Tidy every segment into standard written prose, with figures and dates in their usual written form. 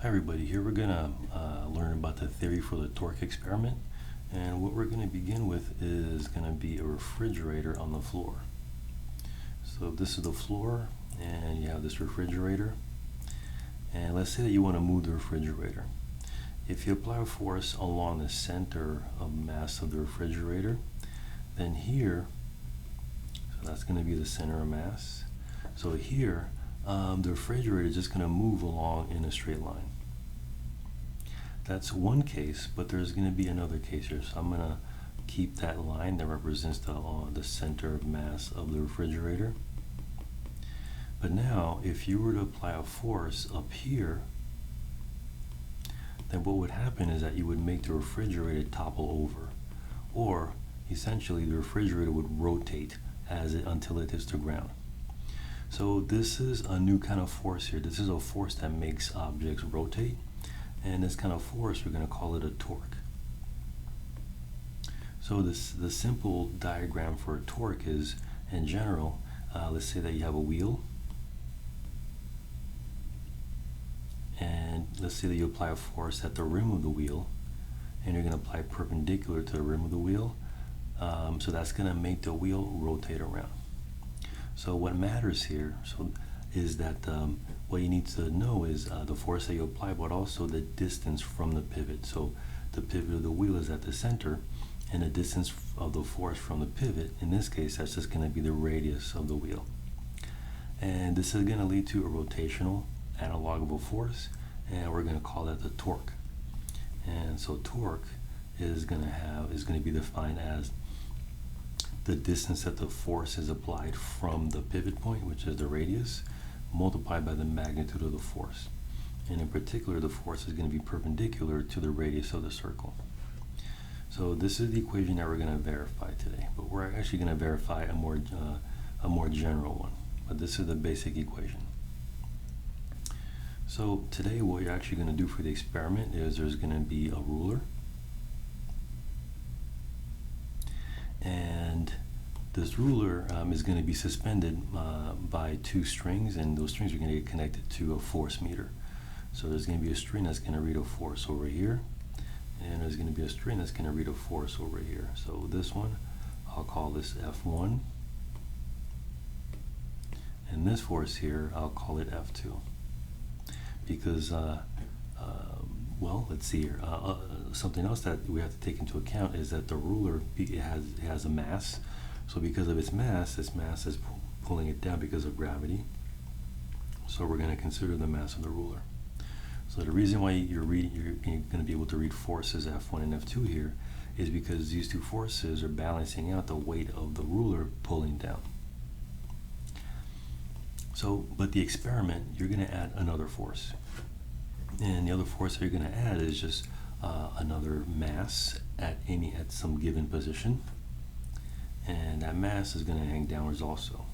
Hi everybody, here we're going to learn about the theory for the torque experiment, and what we're going to begin with is going to be a refrigerator on the floor. So this is the floor and you have this refrigerator, and let's say that you want to move the refrigerator. If you apply a force along the center of mass of the refrigerator, then here, so that's going to be the center of mass, so here the refrigerator is just going to move along in a straight line. That's one case, but there's going to be another case here. So I'm going to keep that line that represents the center of mass of the refrigerator. But now, if you were to apply a force up here, then what would happen is that you would make the refrigerator topple over, or essentially the refrigerator would rotate until it hits the ground. So this is a new kind of force here. This is a force that makes objects rotate, and this kind of force, we're going to call it a torque. So the simple diagram for a torque is, in general, let's say that you have a wheel, and let's say that you apply a force at the rim of the wheel, and you're going to apply perpendicular to the rim of the wheel, so that's going to make the wheel rotate around. So what matters here is that what you need to know is the force that you apply, but also the distance from the pivot. So the pivot of the wheel is at the center, and the distance of the force from the pivot, in this case, that's just going to be the radius of the wheel. And this is going to lead to a rotational analog of a force, and we're going to call that the torque. And so torque is going to be defined as the distance that the force is applied from the pivot point, which is the radius, multiplied by the magnitude of the force. And in particular, the force is going to be perpendicular to the radius of the circle. So this is the equation that we're going to verify today, but we're actually going to verify a more general one. But this is the basic equation. So today what you're actually going to do for the experiment is there's going to be a ruler, and this ruler is going to be suspended by two strings, and those strings are going to get connected to a force meter. So there's going to be a string that's going to read a force over here, and there's going to be a string that's going to read a force over here. So this one, I'll call this F1, and this force here, I'll call it F2. Because, well, let's see here. Something else that we have to take into account is that the ruler has a mass. So because of its mass is pulling it down because of gravity. So we're going to consider the mass of the ruler. So the reason why you're going to be able to read forces F1 and F2 here is because these two forces are balancing out the weight of the ruler pulling down. So, but the experiment, you're going to add another force. And the other force that you're going to add is just another mass at some given position. And that mass is going to hang downwards also.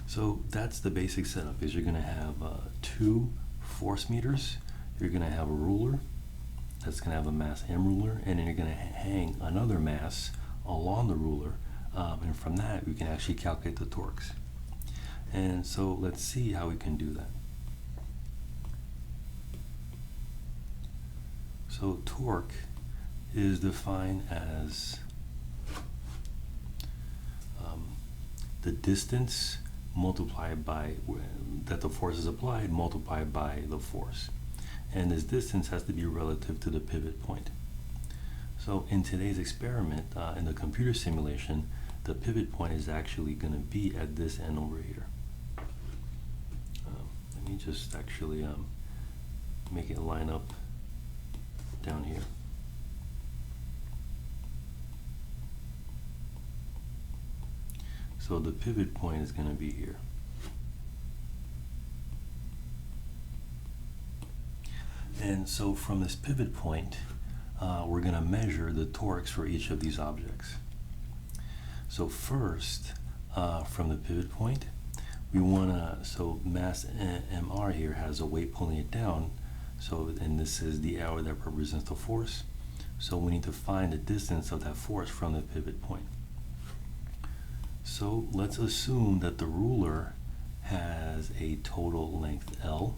So that's the basic setup, is you're going to have two force meters. You're going to have a ruler that's going to have a mass M ruler, and then you're going to hang another mass along the ruler, and from that we can actually calculate the torques. And so let's see how we can do that. So torque is defined as the distance multiplied by that the force is applied multiplied by the force, and this distance has to be relative to the pivot point. So in today's experiment, in the computer simulation, the pivot point is actually going to be at this end over here. Let me just actually make it line up down here. So the pivot point is going to be here. And so from this pivot point, we're going to measure the torques for each of these objects. So first, from the pivot point, we want to, so mass mr here has a weight pulling it down, so, and this is the arrow that represents the force. So we need to find the distance of that force from the pivot point. So let's assume that the ruler has a total length L,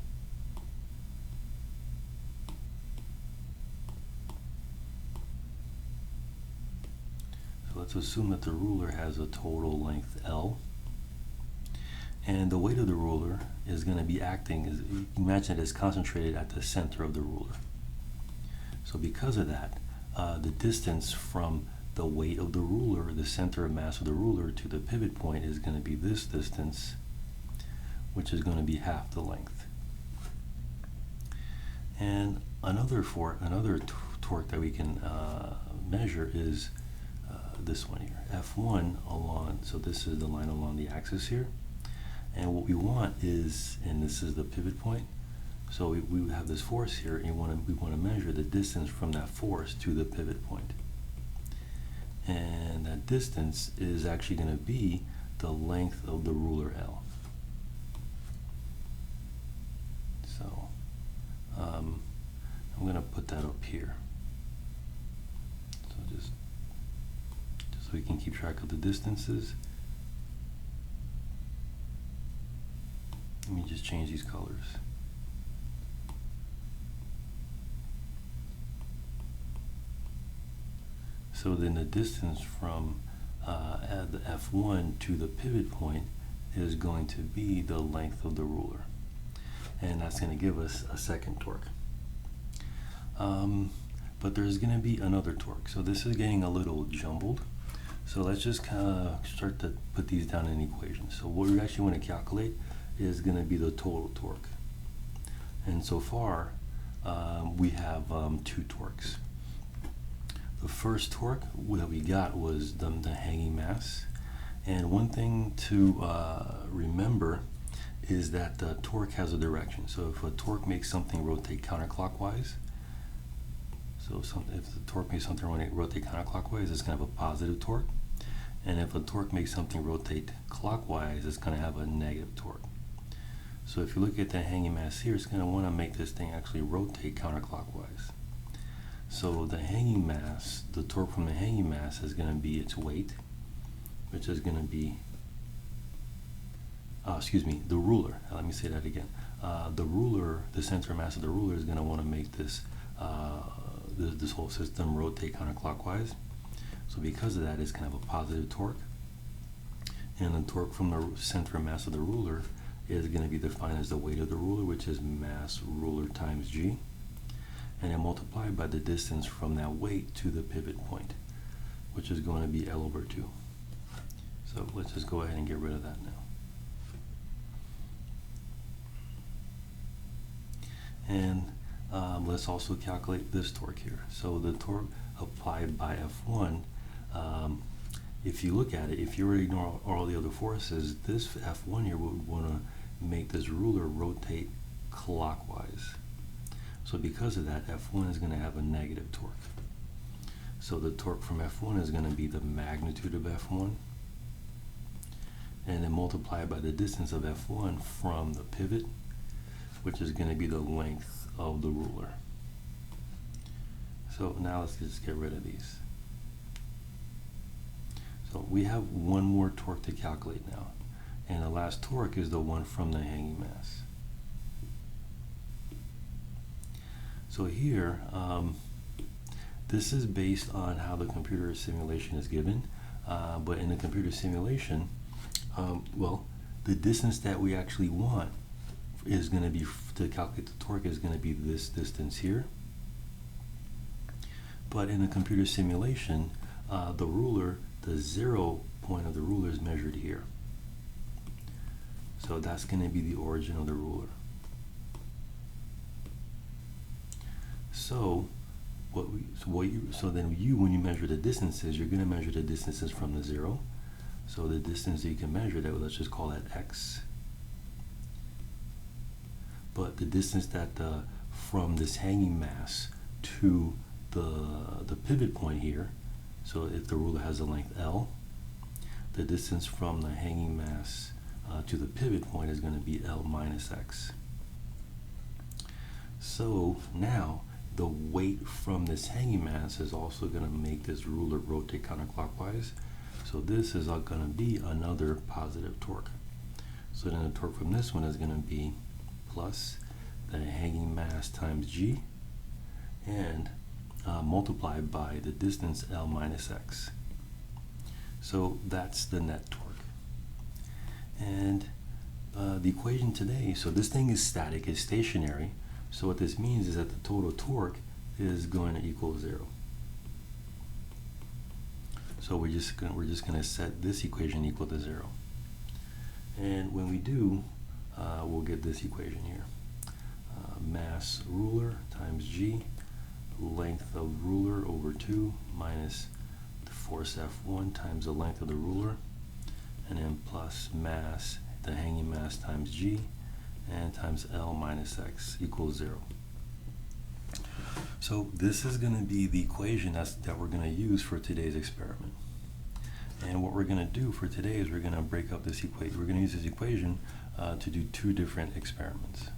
let's assume that the ruler has a total length L, and the weight of the ruler is going to be acting, imagine it is concentrated at the center of the ruler. So because of that, the distance from the weight of the ruler, the center of mass of the ruler, to the pivot point is going to be this distance, which is going to be half the length. And another torque that we can measure is this one here, F1 along, so this is the line along the axis here. And what we want is, and this is the pivot point, so we have this force here, and we want to measure the distance from that force to the pivot point. And that distance is actually going to be the length of the ruler L. So I'm going to put that up here. So just so we can keep track of the distances. Let me just change these colors. So then the distance from the F1 to the pivot point is going to be the length of the ruler. And that's going to give us a second torque. But there's going to be another torque. So this is getting a little jumbled. So let's just kind of start to put these down in equations. So what we actually want to calculate is going to be the total torque. And so far, we have two torques. The first torque that we got was the hanging mass. And one thing to remember is that the torque has a direction. So if a torque makes something rotate counterclockwise, so if the torque makes something rotate counterclockwise, it's going to have a positive torque. And if a torque makes something rotate clockwise, it's going to have a negative torque. So if you look at the hanging mass here, it's going to want to make this thing actually rotate counterclockwise. So the hanging mass, the torque from the hanging mass is going to be its weight, which is going to be, the ruler. Let me say that again. The ruler, the center of mass of the ruler is going to want to make this this whole system rotate counterclockwise. So because of that, it's going to have a positive torque. And the torque from the center of mass of the ruler is going to be defined as the weight of the ruler, which is mass ruler times g. And then multiplied by the distance from that weight to the pivot point, which is going to be L over 2. So let's just go ahead and get rid of that now. And let's also calculate this torque here. So the torque applied by F1, if you look at it, if you already ignore all the other forces, this F1 here would want to make this ruler rotate clockwise. So because of that, F1 is going to have a negative torque. So the torque from F1 is going to be the magnitude of F1, and then multiplied by the distance of F1 from the pivot, which is going to be the length of the ruler. So now let's just get rid of these. So we have one more torque to calculate now, and the last torque is the one from the hanging mass. So here, this is based on how the computer simulation is given, but in the computer simulation, well, the distance that we actually want is going to be, to calculate the torque, is going to be this distance here. But in the computer simulation, the ruler, the 0 point of the ruler is measured here. So that's going to be the origin of the ruler. So then when you measure the distances, you're going to measure the distances from the 0. So the distance that you can measure, that, let's just call that x. But the distance that from this hanging mass to the pivot point here, so if the ruler has a length L, the distance from the hanging mass to the pivot point is going to be L minus x. So now the weight from this hanging mass is also going to make this ruler rotate counterclockwise. So this is going to be another positive torque. So then the torque from this one is going to be plus the hanging mass times g, and multiplied by the distance L minus x. So that's the net torque. And the equation today, so this thing is static, is stationary. So what this means is that the total torque is going to equal 0. So we're just going to set this equation equal to 0. And when we do, we'll get this equation here. Mass ruler times g, length of ruler over 2 minus the force F1 times the length of the ruler, and then plus mass, the hanging mass times g, and times L minus x equals 0. So this is going to be the equation that we're going to use for today's experiment. And what we're going to do for today is we're going to break up this equation. We're going to use this equation to do 2 different experiments.